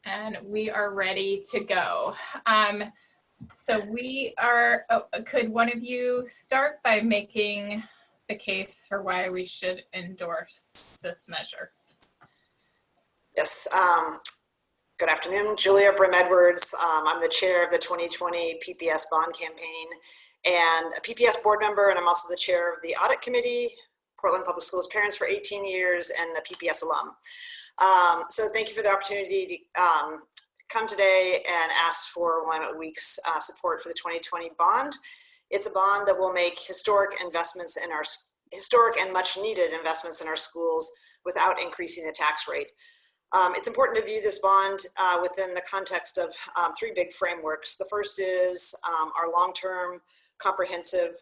and we are ready to go. So we are, could one of you start by making the case for why we should endorse this measure? Yes. Good afternoon, Julia Brim-Edwards. I'm the chair of the 2020 PPS bond campaign and a PPS board member, and I'm also the chair of the audit committee, Portland Public Schools Parents for 18 years, and a PPS alum. So thank you for the opportunity to come today and ask for Willamette Week's support for the 2020 bond. It's a bond that will make historic investments in our historic and much needed investments in our schools without increasing the tax rate. It's important to view this bond within the context of three big frameworks. The first is our long-term comprehensive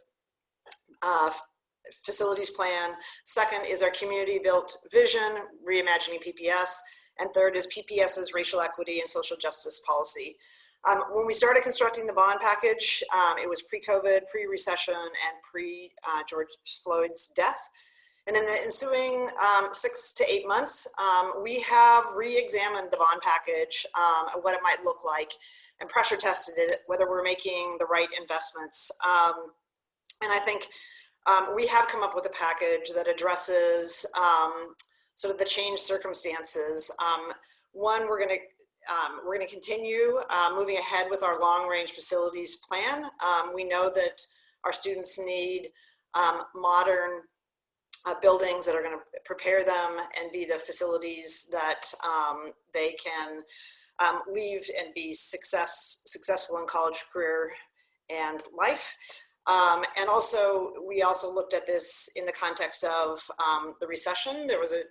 facilities plan. Second is our community-built vision, reimagining PPS. And third is PPS's racial equity and social justice policy. When we started constructing the bond package, it was pre-COVID, pre-recession, and pre-George Floyd's death. And in the ensuing 6 to 8 months, we have re-examined the bond package, what it might look like, and pressure tested it, whether we're making the right investments. And I think we have come up with a package that addresses sort of the changed circumstances. One, we're going to continue moving ahead with our long-range facilities plan. We know that our students need modern buildings that are going to prepare them and be the facilities that they can leave and be successful in college, career, and life. And also, we also looked at this in the context of the recession. There was a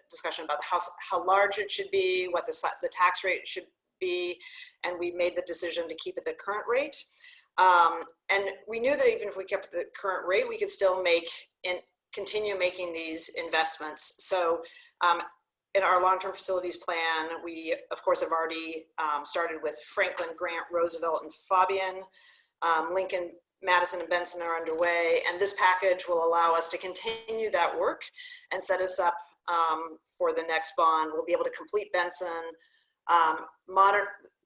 discussion about how large it should be, what the tax rate should be, and we made the decision to keep it the current rate. And we knew that even if we kept the current rate, we could still continue making these investments. So in our long-term facilities plan, we of course have already started with Franklin, Grant, Roosevelt, and Fabian. Lincoln, Madison, and Benson are underway, and this package will allow us to continue that work and set us up for the next bond. We'll be able to complete Benson,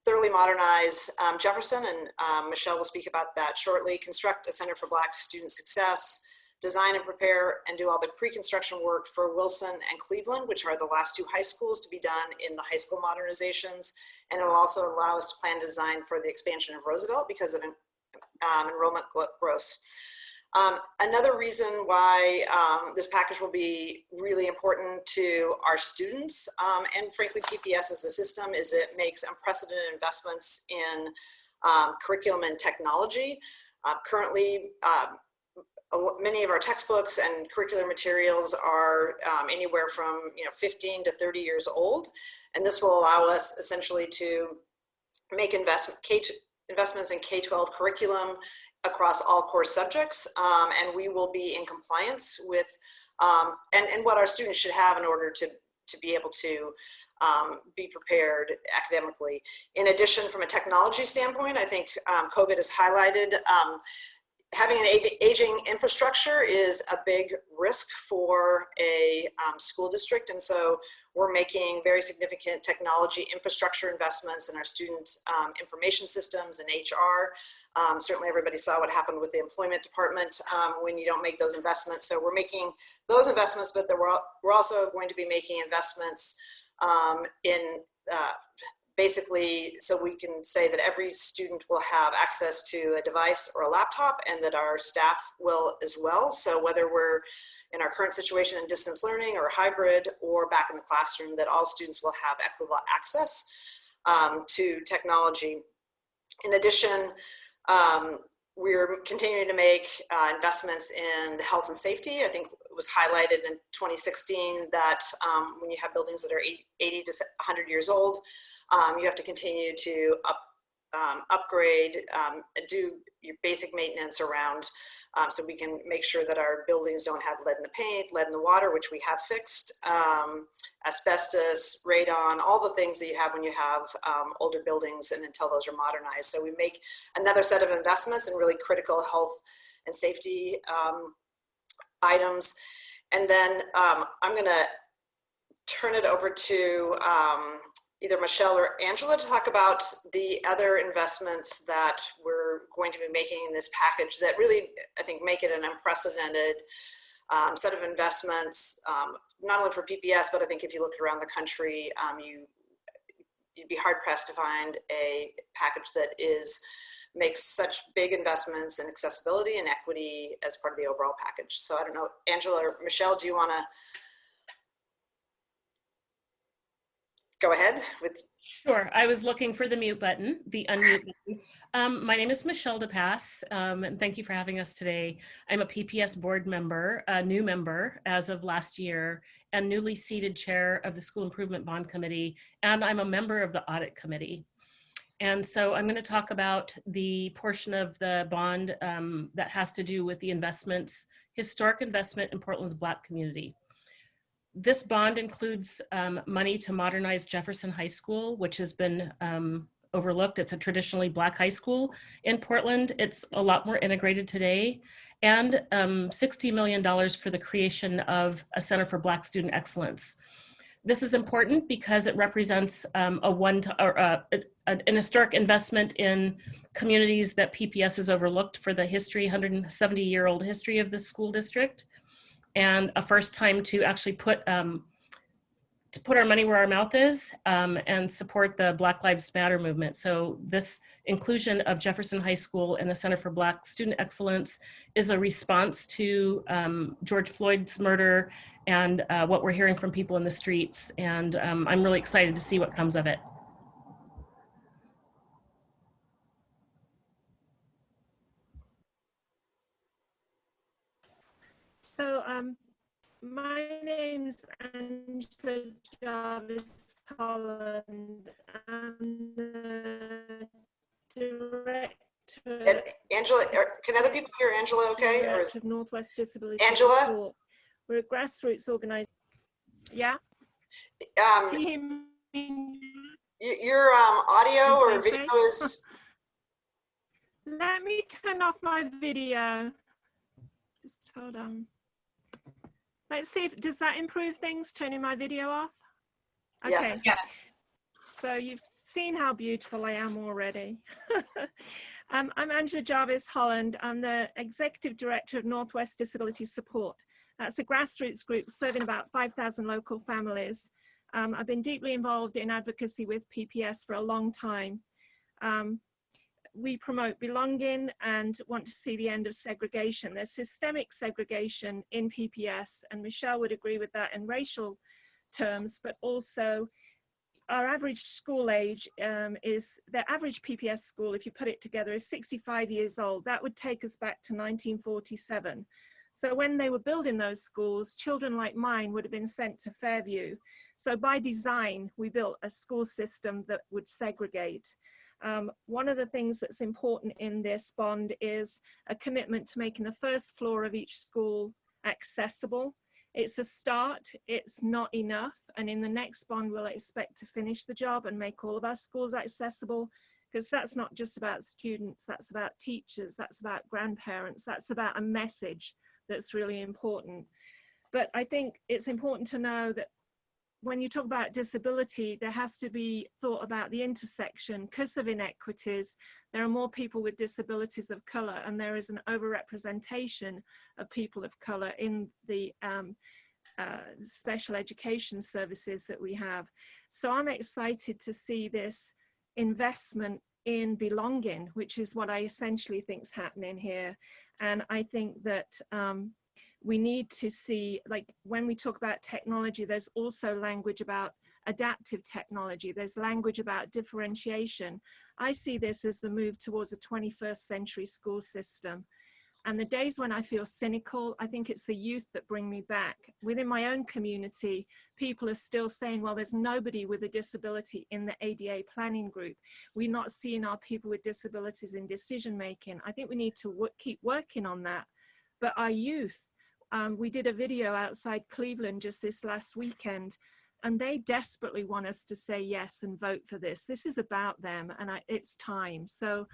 thoroughly modernize Jefferson, and Michelle will speak about that shortly, construct a Center for Black Student Success, design and prepare and do all the pre-construction work for Wilson and Cleveland, which are the last two high schools to be done in the high school modernizations. And it will also allow us to plan design for the expansion of Roosevelt because of enrollment growth. Another reason why this package will be really important to our students and frankly PPS as a system is it makes unprecedented investments in curriculum and technology. Currently, many of our textbooks and curricular materials are anywhere from 15 to 30 years old, and this will allow us essentially to make investments in K-12 curriculum across all core subjects, and we will be in compliance with and what our students should have in order to be able to be prepared academically. In addition, from a technology standpoint, I think COVID has highlighted having an aging infrastructure is a big risk for a school district, and so we're making very significant technology infrastructure investments in our student information systems and HR. Certainly everybody saw what happened with the employment department when you don't make those investments. So we're making those investments, but we're also going to be making investments in basically so we can say that every student will have access to a device or a laptop and that our staff will as well. So whether we're in our current situation in distance learning or hybrid or back in the classroom, that all students will have equitable access to technology. In addition, we're continuing to make investments in health and safety. I think it was highlighted in 2016 that when you have buildings that are 80 to 100 years old, you have to continue to upgrade, do your basic maintenance around so we can make sure that our buildings don't have lead in the paint, lead in the water, which we have fixed, asbestos, radon, all the things that you have when you have older buildings and until those are modernized. So we make another set of investments in really critical health and safety items. And then I'm gonna turn it over to either Michelle or Angela to talk about the other investments that we're going to be making in this package that really, I think, make it an unprecedented set of investments, not only for PPS, but I think if you look around the country, you'd be hard pressed to find a package that makes such big investments in accessibility and equity as part of the overall package. So I don't know, Angela or Michelle, do you want to go ahead with? Sure. I was looking for the mute button, the unmute button. My name is Michelle DePass, and thank you for having us today. I'm a PPS board member, a new member as of last year, and newly seated chair of the School Improvement Bond Committee, and I'm a member of the Audit Committee. And so I'm going to talk about the portion of the bond that has to do with the investments, historic investment in Portland's Black community. This bond includes money to modernize Jefferson High School, which has been overlooked. It's a traditionally Black high school in Portland. It's a lot more integrated today. And $60 million for the creation of a Center for Black Student Excellence. This is important because it represents an historic investment in communities that PPS has overlooked for the history, 170-year-old history of this school district, and a first time to actually put our money where our mouth is and support the Black Lives Matter movement. So this inclusion of Jefferson High School and the Center for Black Student Excellence is a response to George Floyd's murder and what we're hearing from people in the streets. And I'm really excited to see what comes of it. So my name's Angela Jarvis Holland. I'm the director. Angela, can other people hear Angela okay? Or is of Northwest Disability Angela? Support. We're a grassroots organization. Yeah? Can you hear me? your audio or video is... Let me turn off my video. Just hold on. Let's see if, does that improve things, turning my video off? Okay. Yes. Yeah. So you've seen how beautiful I am already. I'm Angela Jarvis Holland. I'm the Executive Director of Northwest Disability Support. That's a grassroots group serving about 5,000 local families. I've been deeply involved in advocacy with PPS for a long time. We promote belonging and want to see the end of segregation. There's systemic segregation in PPS, and Michelle would agree with that in racial terms, but also our average school age the average PPS school, if you put it together, is 65 years old. That would take us back to 1947. So when they were building those schools, children like mine would have been sent to Fairview. So by design, we built a school system that would segregate. One of the things that's important in this bond is a commitment to making the first floor of each school accessible. It's a start, it's not enough. And in the next bond, we'll expect to finish the job and make all of our schools accessible, because that's not just about students, that's about teachers, that's about grandparents, that's about a message that's really important. But I think it's important to know that when you talk about disability, there has to be thought about the intersection. Because of inequities, there are more people with disabilities of color, and there is an overrepresentation of people of color in the special education services that we have. So I'm excited to see this investment in belonging, which is what I essentially think is happening here. And I think that we need to see, like when we talk about technology, there's also language about adaptive technology. There's language about differentiation. I see this as the move towards a 21st century school system. And the days when I feel cynical, I think it's the youth that bring me back. Within my own community, people are still saying, well, there's nobody with a disability in the ADA planning group. We're not seeing our people with disabilities in decision making. I think we need to keep working on that. But our youth, we did a video outside Cleveland just this last weekend, and they desperately want us to say yes and vote for this. This is about them, and it's time. So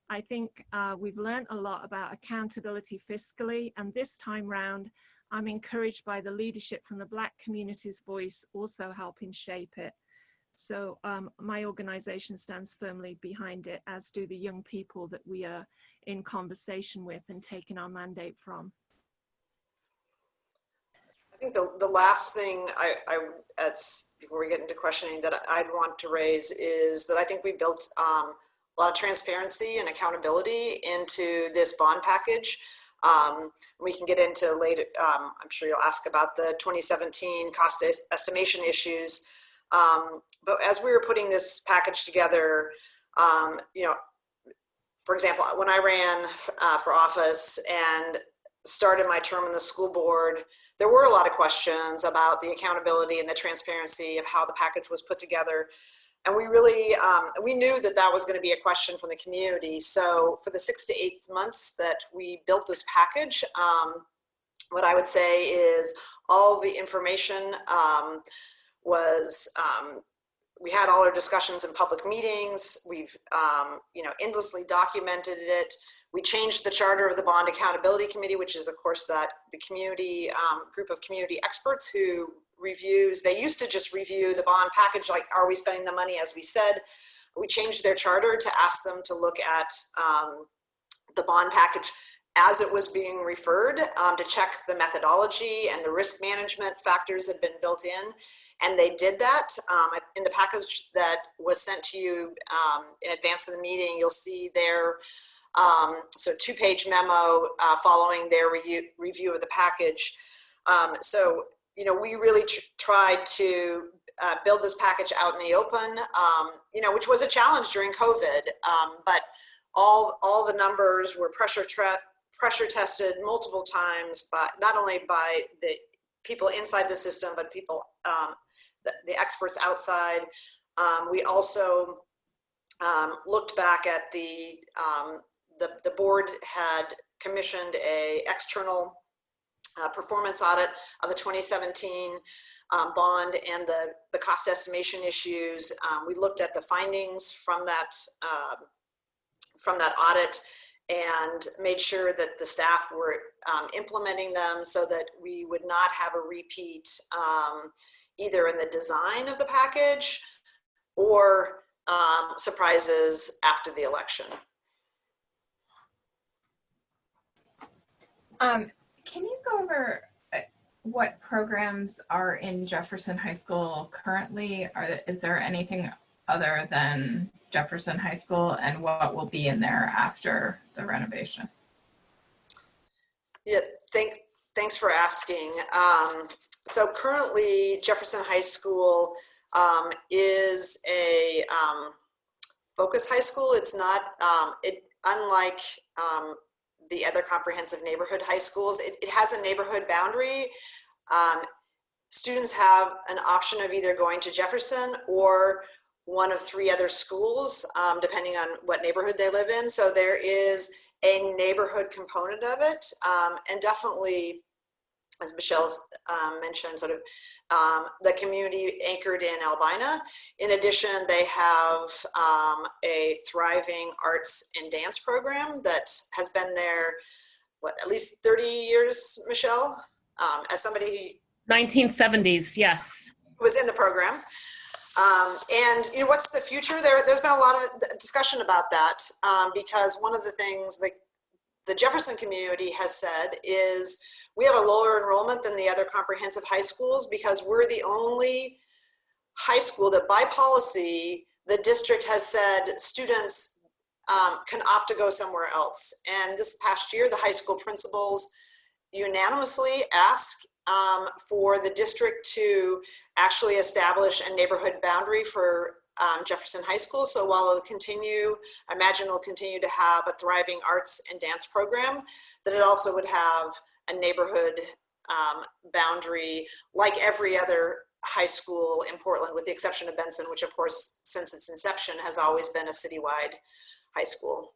I think we've learned a lot about accountability fiscally, and this time round, I'm encouraged by the leadership from the Black community's voice also helping shape it. So my organization stands firmly behind it, as do the young people that we are in conversation with and taking our mandate from. I think the last thing before we get into questioning that I'd want to raise is that I think we built a lot of transparency and accountability into this bond package. We can get into later, I'm sure you'll ask about the 2017 cost estimation issues. But as we were putting this package together, you know, for example, when I ran for office and started my term in the school board, there were a lot of questions about the accountability and the transparency of how the package was put together. And we really, we knew that that was going to be a question from the community. So for the 6 to 8 months that we built this package, what I would say is all the information we had all our discussions in public meetings. We've, you know, endlessly documented it. We changed the charter of the Bond Accountability Committee, which is, of course, the community group of community experts who reviews. They used to just review the bond package, like, are we spending the money as we said? We changed their charter to ask them to look at the bond package as it was being referred, to check the methodology and the risk management factors had been built in. And they did that. In the package that was sent to you in advance of the meeting, you'll see their so 2-page memo following their review of the package. So, you know, we really tried to build this package out in the open, you know, which was a challenge during COVID, but all the numbers were pressure tested multiple times, but not only by the people inside the system, but people, the experts outside. We also looked back at the board had commissioned a external performance audit of the 2017 bond and the cost estimation issues. We looked at the findings from that audit and made sure that the staff were implementing them so that we would not have a repeat either in the design of the package or surprises after the election. Can you go over what programs are in Jefferson High School currently? Is there anything other than Jefferson High School, and what will be in there after the renovation? Yeah, thanks for asking. So currently Jefferson High School is a focus high school. It's not, unlike the other comprehensive neighborhood high schools, it has a neighborhood boundary. Students have an option of either going to Jefferson or one of 3 other schools, depending on what neighborhood they live in. So there is a neighborhood component of it, and definitely, as Michelle's mentioned, sort of the community anchored in Albina. In addition, they have a thriving arts and dance program that has been there, at least 30 years, Michelle? As somebody who 1970s, yes. was in the program. And you know, what's the future? There's been a lot of discussion about that because one of the things that the Jefferson community has said is we have a lower enrollment than the other comprehensive high schools because we're the only high school that by policy, the district has said students can opt to go somewhere else. And this past year, the high school principals unanimously asked for the district to actually establish a neighborhood boundary for Jefferson High School. So while it'll continue, I imagine it'll continue to have a thriving arts and dance program, that it also would have a neighborhood boundary like every other high school in Portland, with the exception of Benson, which of course, since its inception, has always been a citywide high school.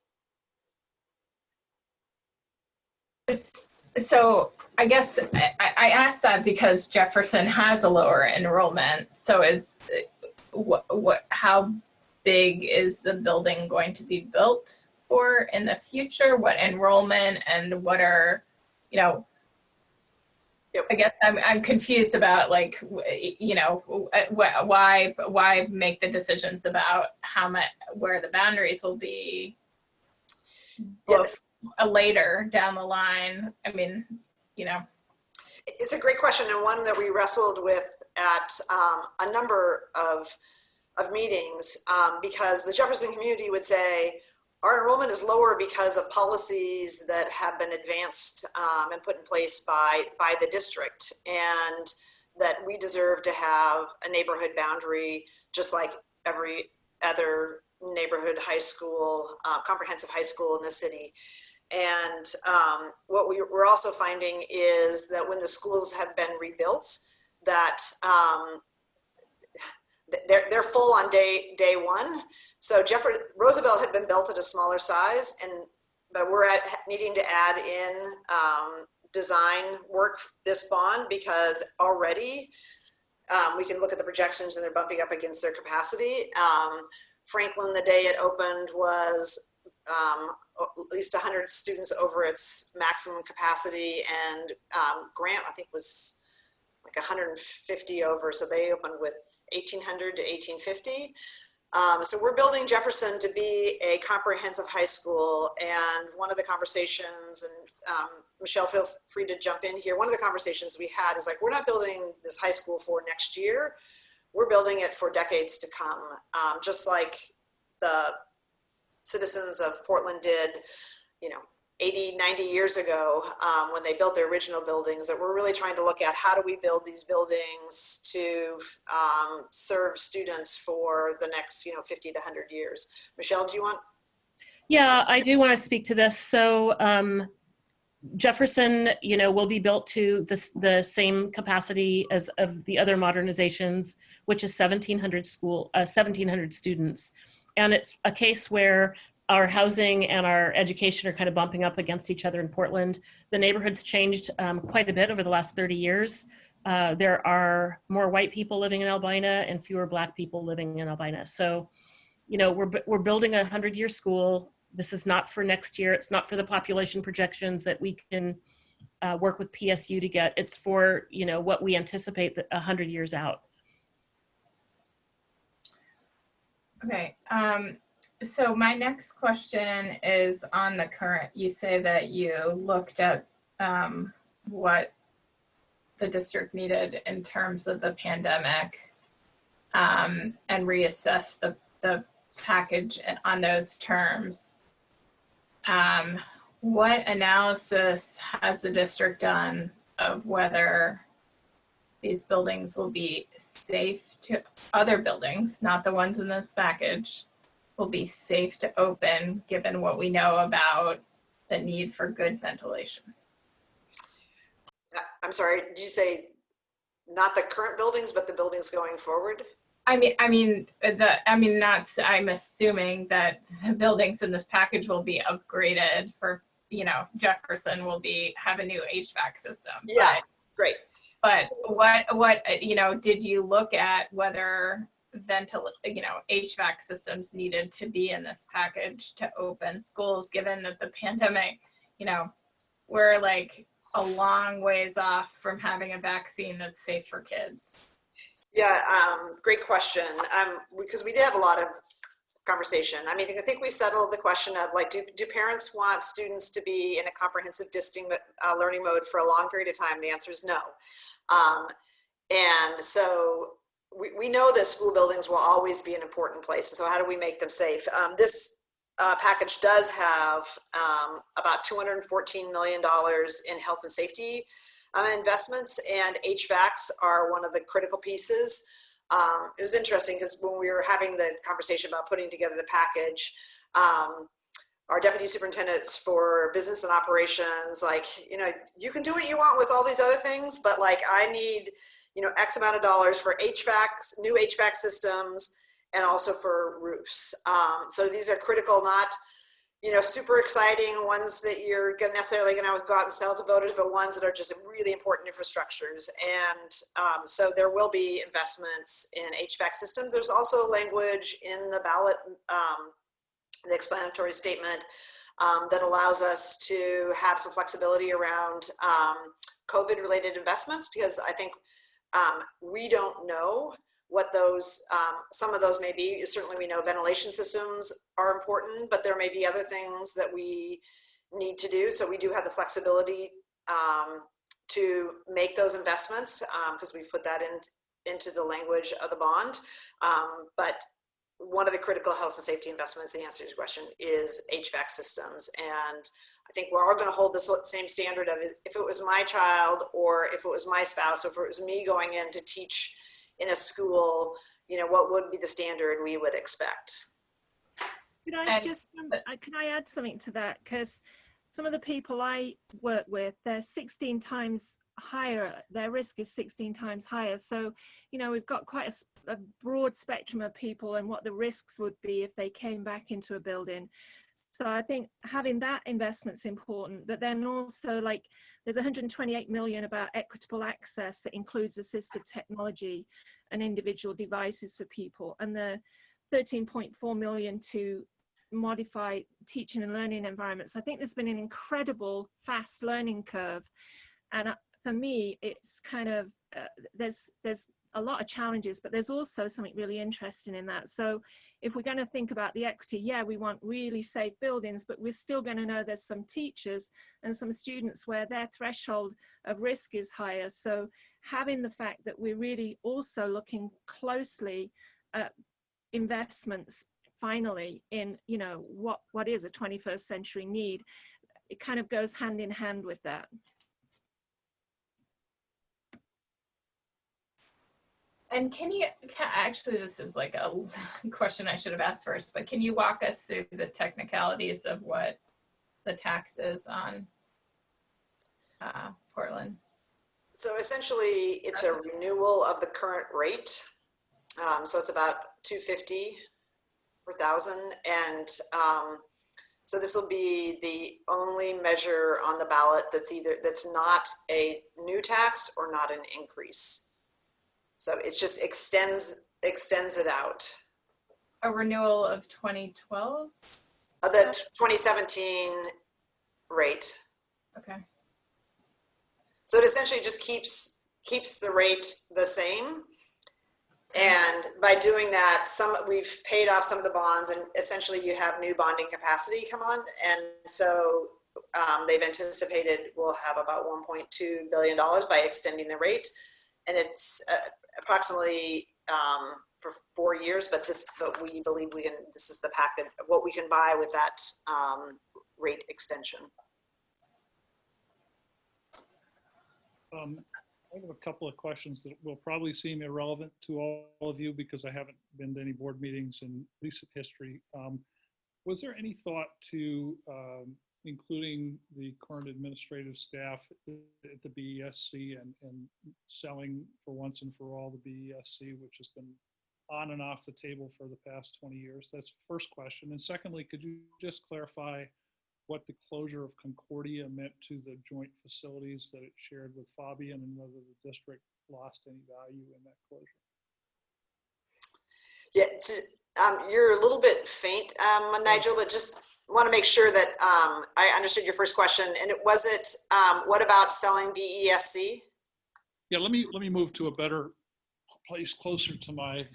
So I guess I asked that because Jefferson has a lower enrollment. So how big is the building going to be built for in the future? What enrollment and what are, you know, Yep. I guess I'm confused about, like, you know, why make the decisions about how much, where the boundaries will be later down the line. I mean, you know. It's a great question, and one that we wrestled with at a number of meetings, because the Jefferson community would say, our enrollment is lower because of policies that have been advanced and put in place by the district, and that we deserve to have a neighborhood boundary just like every other neighborhood high school, comprehensive high school in the city. And what we're also finding is that when the schools have been rebuilt, that they're full on day one. So Roosevelt had been built at a smaller size, but we're needing to add in design work this bond, because already we can look at the projections and they're bumping up against their capacity. Franklin, the day it opened, was at least 100 students over its maximum capacity, and Grant, I think, was like 150 over, so they opened with 1,800 to 1,850. So we're building Jefferson to be a comprehensive high school, and one of the conversations, and Michelle, feel free to jump in here, one of the conversations we had is like, we're not building this high school for next year, we're building it for decades to come, just like the citizens of Portland did, 80, 90 years ago, when they built their original buildings. That we're really trying to look at, how do we build these buildings to serve students for the next 50 to 100 years. Michelle, do you want? Yeah, I do want to speak to this. So Jefferson, will be built to the same capacity as of the other modernizations, which is 1,700 students. And it's a case where our housing and our education are kind of bumping up against each other in Portland. The neighborhood's changed quite a bit over the last 30 years. There are more white people living in Albina and fewer Black people living in Albina. So, we're building a 100-year school. This is not for next year. It's not for the population projections that we can work with PSU to get. It's for, what we anticipate 100 years out. Okay. So my next question is on the current. You say that you looked at what the district needed in terms of the pandemic and reassessed the package on those terms. What analysis has the district done of whether these buildings will be safe to other buildings, not the ones in this package, will be safe to open given what we know about the need for good ventilation? I'm sorry, did you say not the current buildings, but the buildings going forward? I'm assuming that the buildings in this package will be upgraded for, Jefferson will have a new HVAC system. Yeah, great. But what did you look at whether HVAC systems needed to be in this package to open schools, given that the pandemic, we're like a long ways off from having a vaccine that's safe for kids? Yeah, great question. Because we did have a lot of conversation. I think we settled the question of like, do parents want students to be in a comprehensive distinct learning mode for a long period of time? The answer is no. And so we know that school buildings will always be an important place. And so how do we make them safe? This package does have about $214 million in health and safety investments, and HVACs are one of the critical pieces. It was interesting because when we were having the conversation about putting together the package, our deputy superintendents for business and operations, you can do what you want with all these other things, but I need, X amount of dollars for HVACs, new HVAC systems, and also for roofs. So these are critical, not, super exciting ones that you're necessarily going to go out and sell to voters, but ones that are just really important infrastructures. And so there will be investments in HVAC systems. There's also language in the ballot, the explanatory statement, that allows us to have some flexibility around COVID-related investments, because I think we don't know what those, some of those may be. Certainly we know ventilation systems are important, but there may be other things that we need to do. So we do have the flexibility to make those investments because we've put that into the language of the bond. But one of the critical health and safety investments, the answer to your question, is HVAC systems. And I think we're all going to hold the same standard of if it was my child, or if it was my spouse, or if it was me going in to teach in a school, you know, what would be the standard we would expect? Can I add something to that? Because some of the people I work with, they're 16 times higher, their risk is 16 times higher. So, you know, we've got quite a broad spectrum of people and what the risks would be if they came back into a building. So I think having that investment's important, but then also, like, there's 128 million about equitable access that includes assistive technology and individual devices for people, and the 13.4 million to modify teaching and learning environments. I think there's been an incredible fast learning curve, and for me it's kind of there's a lot of challenges, but there's also something really interesting in that. So if we're going to think about the equity, yeah, we want really safe buildings, but we're still going to know there's some teachers and some students where their threshold of risk is higher. So having the fact that we're really also looking closely at investments finally in, you know, what is a 21st century need, it kind of goes hand in hand with that. And actually, this is like a question I should have asked first, but can you walk us through the technicalities of what the tax is on Portland? So essentially it's a renewal of the current rate. So it's about $250 per thousand. And so this will be the only measure on the ballot that's not a new tax or not an increase. So it just extends it out. A renewal of 2012? The 2017 rate. Okay. So it essentially just keeps the rate the same. And by doing that, we've paid off some of the bonds, and essentially you have new bonding capacity come on. And so they've anticipated we'll have about $1.2 billion by extending the rate. And it's approximately for 4 years, but we believe this is the package, what we can buy with that rate extension. I have a couple of questions that will probably seem irrelevant to all of you because I haven't been to any board meetings in recent history. Was there any thought to including the current administrative staff at the BESC and selling for once and for all the BESC, which has been on and off the table for the past 20 years? That's the first question. And secondly, could you just clarify what the closure of Concordia meant to the joint facilities that it shared with Fabian, and whether the district lost any value in that closure? Yeah, you're a little bit faint, Nigel, but just want to make sure that I understood your first question. And what about selling BESC? Yeah, let me move to a better place closer to my.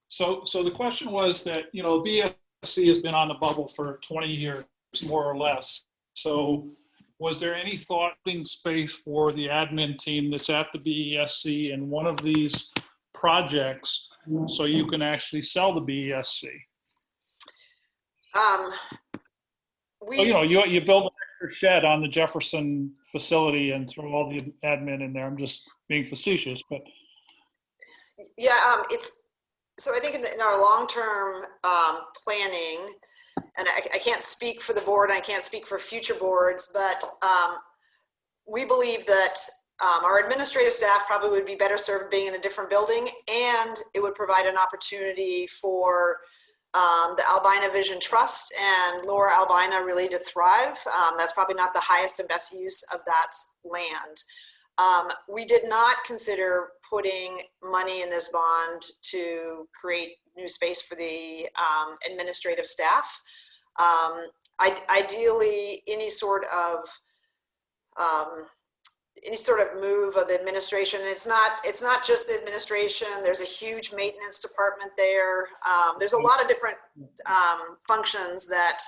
So the question was that, you know, BESC has been on the bubble for 20 years, more or less. So was there any thought in space for the admin team that's at the BESC in one of these projects so you can actually sell the BESC? So, you know, you build an extra shed on the Jefferson facility and throw all the admin in there. I'm just being facetious, but yeah, so I think in our long-term planning, and I can't speak for the board, and I can't speak for future boards, but we believe that our administrative staff probably would be better served being in a different building, and it would provide an opportunity for the Albina Vision Trust and Laura Albina really to thrive. That's probably not the highest and best use of that land. We did not consider putting money in this bond to create new space for the administrative staff. Ideally, any sort of any sort of move of the administration. And it's not just the administration. There's a huge maintenance department there. There's a lot of different functions that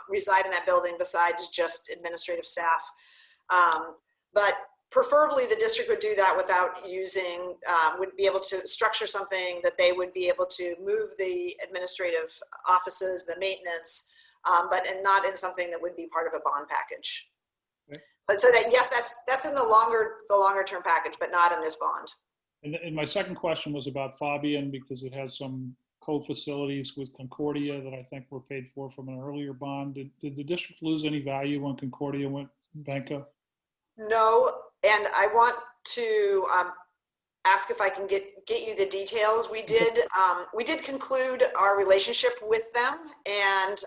reside in that building besides just administrative staff. But preferably the district would do that without using, would be able to structure something that they would be able to move the administrative offices, the maintenance, but and not in something that would be part of a bond package. Okay. But so that, yes, that's in the longer term package, but not in this bond. And my second question was about Fabian, because it has some co-facilities with Concordia that I think were paid for from an earlier bond. Did the district lose any value when Concordia went banco? No, and I want to ask if I can get you the details. We did conclude our relationship with them, and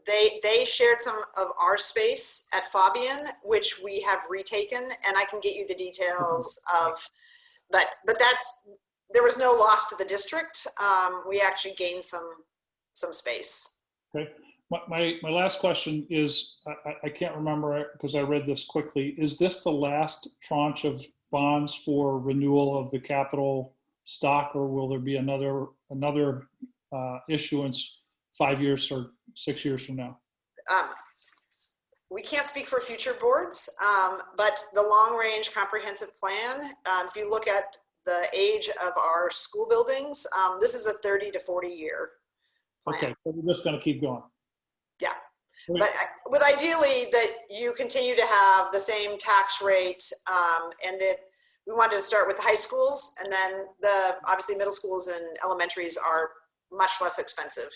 they shared some of our space at Fabian, which we have retaken, and I can get you the details of. But there was no loss to the district. We actually gained some space. Okay. My last question is, I can't remember it because I read this quickly. Is this the last tranche of bonds for renewal of the capital stock, or will there be another issuance 5 years or 6 years from now? We can't speak for future boards, but the long-range comprehensive plan, if you look at the age of our school buildings, this is a 30 to 40 year plan. Okay, so we're just going to keep going. Yeah, but with ideally that you continue to have the same tax rate, and that we wanted to start with high schools, and then obviously middle schools and elementaries are much less expensive.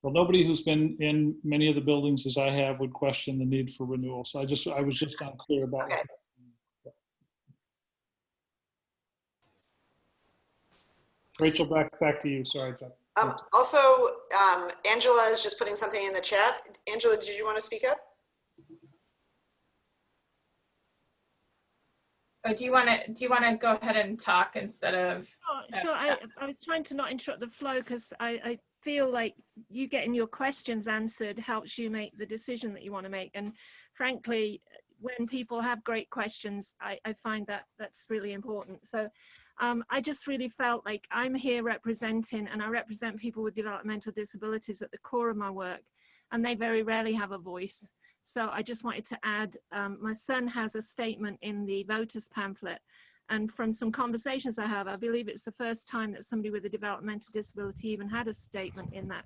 Well, nobody who's been in many of the buildings as I have would question the need for renewal. So I was just unclear about Okay. that. Rachel, back to you. Sorry, John. Also, Angela is just putting something in the chat. Angela, did you want to speak up? Oh, do you want to go ahead and talk instead of? Oh, sure. I was trying to not interrupt the flow because I feel like you getting your questions answered helps you make the decision that you want to make. And frankly, when people have great questions, I find that that's really important. So I just really felt like I'm here representing, and I represent people with developmental disabilities at the core of my work, and they very rarely have a voice. So I just wanted to add, my son has a statement in the voters pamphlet, and from some conversations I have, I believe it's the first time that somebody with a developmental disability even had a statement in that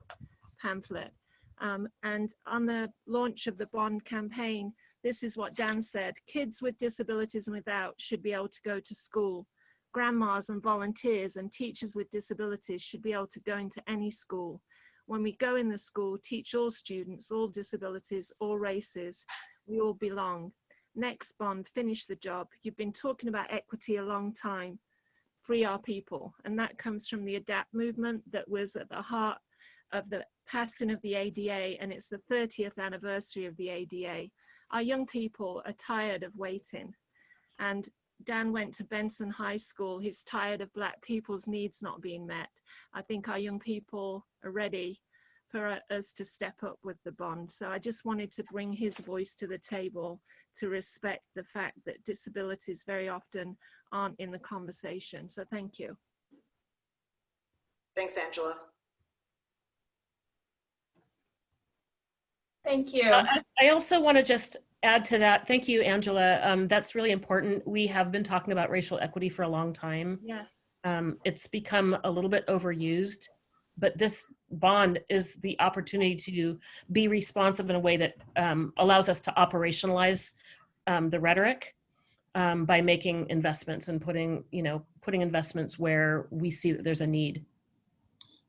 pamphlet. And on the launch of the bond campaign, this is what Dan said: kids with disabilities and without should be able to go to school. Grandmas and volunteers and teachers with disabilities should be able to go into any school. When we go in the school, teach all students, all disabilities, all races, we all belong. Next bond, finish the job. You've been talking about equity a long time. Free our people. And that comes from the ADAPT movement that was at the heart of the passing of the ADA, and it's the 30th anniversary of the ADA. Our young people are tired of waiting. And Dan went to Benson High School. He's tired of Black people's needs not being met. I think our young people are ready for us to step up with the bond. So I just wanted to bring his voice to the table to respect the fact that disabilities very often aren't in the conversation. So thank you. Thanks, Angela. Thank you. I also want to just add to that. Thank you, Angela. That's really important. We have been talking about racial equity for a long time. Yes. It's become a little bit overused, but this bond is the opportunity to be responsive in a way that allows us to operationalize the rhetoric by making investments and putting investments where we see that there's a need.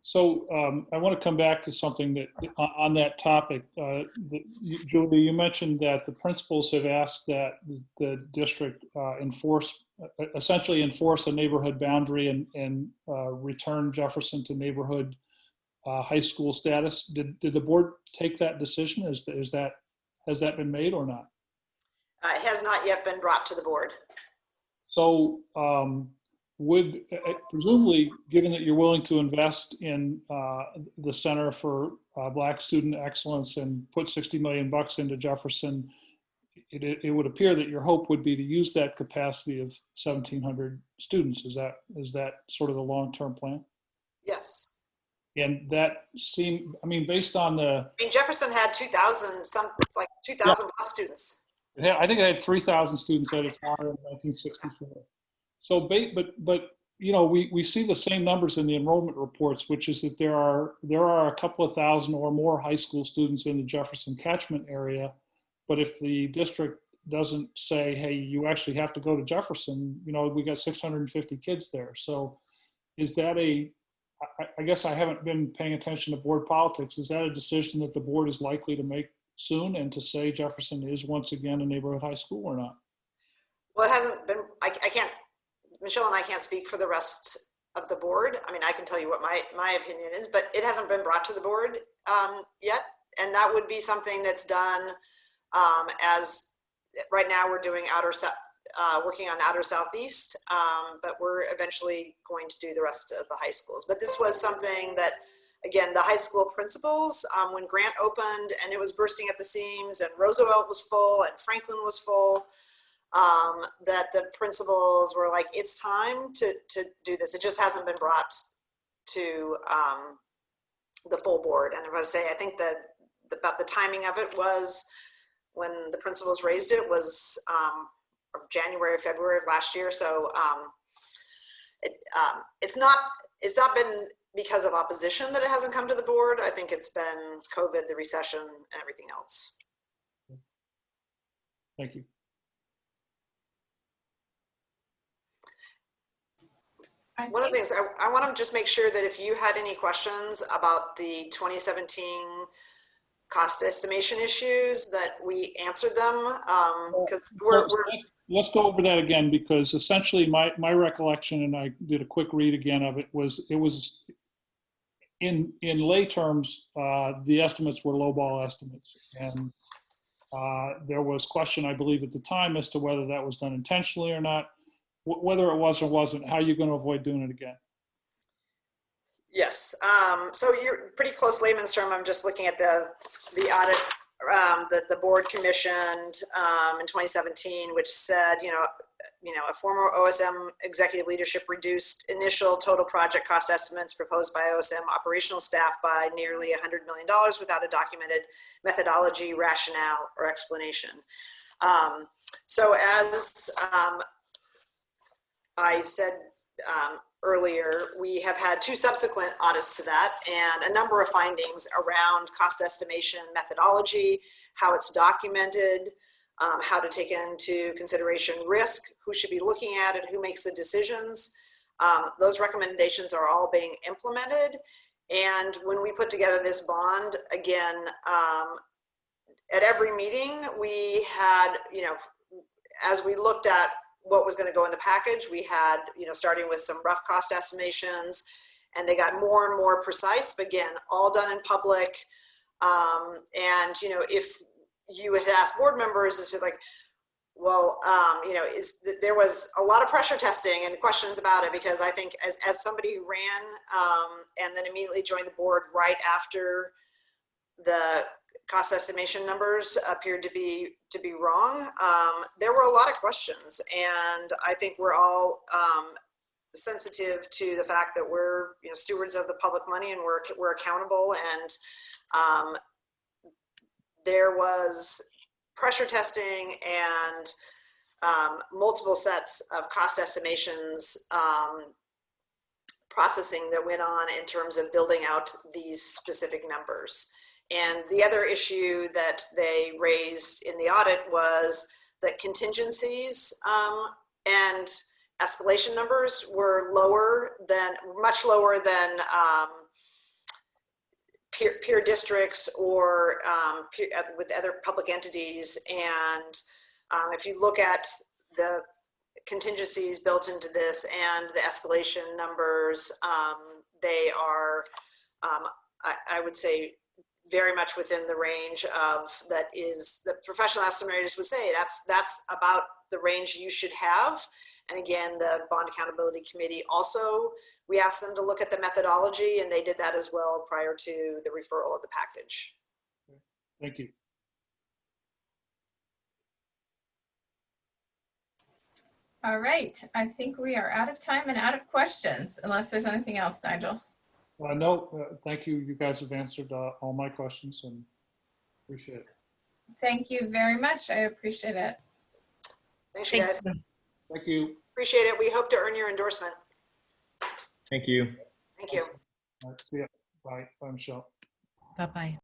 So I want to come back to something that on that topic. Julie, you mentioned that the principals have asked that the district essentially enforce a neighborhood boundary and return Jefferson to neighborhood high school status. Did the board take that decision? Has that been made or not? It has not yet been brought to the board. So would, presumably, given that you're willing to invest in the Center for Black Student Excellence and put $60 million into Jefferson, it would appear that your hope would be to use that capacity of 1,700 students. Is that sort of the long-term plan? Yes. And that seemed, I mean, based on the, I mean, Jefferson had 2,000, like 2,000 plus students. I think it had 3,000 students at its time in 1964. So, but you know, we see the same numbers in the enrollment reports, which is that there are a couple of thousand or more high school students in the Jefferson catchment area. But if the district doesn't say, hey, you actually have to go to Jefferson, you know, we got 650 kids there. So is that I guess I haven't been paying attention to board politics. Is that a decision that the board is likely to make soon, and to say Jefferson is once again a neighborhood high school or not? Well, it hasn't been, I can't, Michelle and I can't speak for the rest of the board. I mean, I can tell you what my opinion is, but it hasn't been brought to the board yet. And that would be something that's done as right now we're doing working on outer southeast, but we're eventually going to do the rest of the high schools. But this was something that, again, the high school principals, when Grant opened and it was bursting at the seams and Roosevelt was full and Franklin was full, that the principals were like, it's time to do this. It just hasn't been brought to the full board. And as I say, I think that about the timing of it was when the principals raised it was January or February of last year. So it's not been because of opposition that it hasn't come to the board. I think it's been COVID, the recession, and everything else. Thank you. One of the things I want to just make sure that if you had any questions about the 2017 cost estimation issues, that we answered them, because let's go over that again, because essentially my recollection, and I did a quick read again of it, was in lay terms, the estimates were lowball estimates, and there was question, I believe, at the time as to whether that was done intentionally or not. Whether it was or wasn't, how are you going to avoid doing it again? Yes. So you're pretty close layman's term. I'm just looking at the audit that the board commissioned in 2017, which said, you know, a former OSM executive leadership reduced initial total project cost estimates proposed by OSM operational staff by nearly $100 million without a documented methodology, rationale, or explanation. So as I said earlier, we have had 2 subsequent audits to that and a number of findings around cost estimation methodology, how it's documented, how to take into consideration risk, who should be looking at it, who makes the decisions. Those recommendations are all being implemented. And when we put together this bond, again, at every meeting we had, you know, as we looked at what was going to go in the package, we had, you know, starting with some rough cost estimations, and they got more and more precise, but again, all done in public. And, you know, if you had asked board members, it's like, well, you know, there was a lot of pressure testing and questions about it, because I think as somebody who ran and then immediately joined the board right after the cost estimation numbers appeared to be wrong, there were a lot of questions, and I think we're all sensitive to the fact that we're, you know, stewards of the public money, and we're accountable. And there was pressure testing and multiple sets of cost estimations processing that went on in terms of building out these specific numbers. And the other issue that they raised in the audit was that contingencies and escalation numbers were much lower than peer districts or with other public entities. And if you look at the contingencies built into this and the escalation numbers, they are, I would say, very much within the range of that is the professional estimators would say that's about the range you should have. And again, the Bond Accountability Committee also, we asked them to look at the methodology, and they did that as well prior to the referral of the package. Thank you. All right, I think we are out of time and out of questions, unless there's anything else, Nigel. No, thank you. You guys have answered all my questions and appreciate it. Thank you very much. I appreciate it. Thanks, you guys. Thank you. Appreciate it. We hope to earn your endorsement. Thank you. Thank you. All right, see ya. Bye. Bye, Michelle. Bye-bye.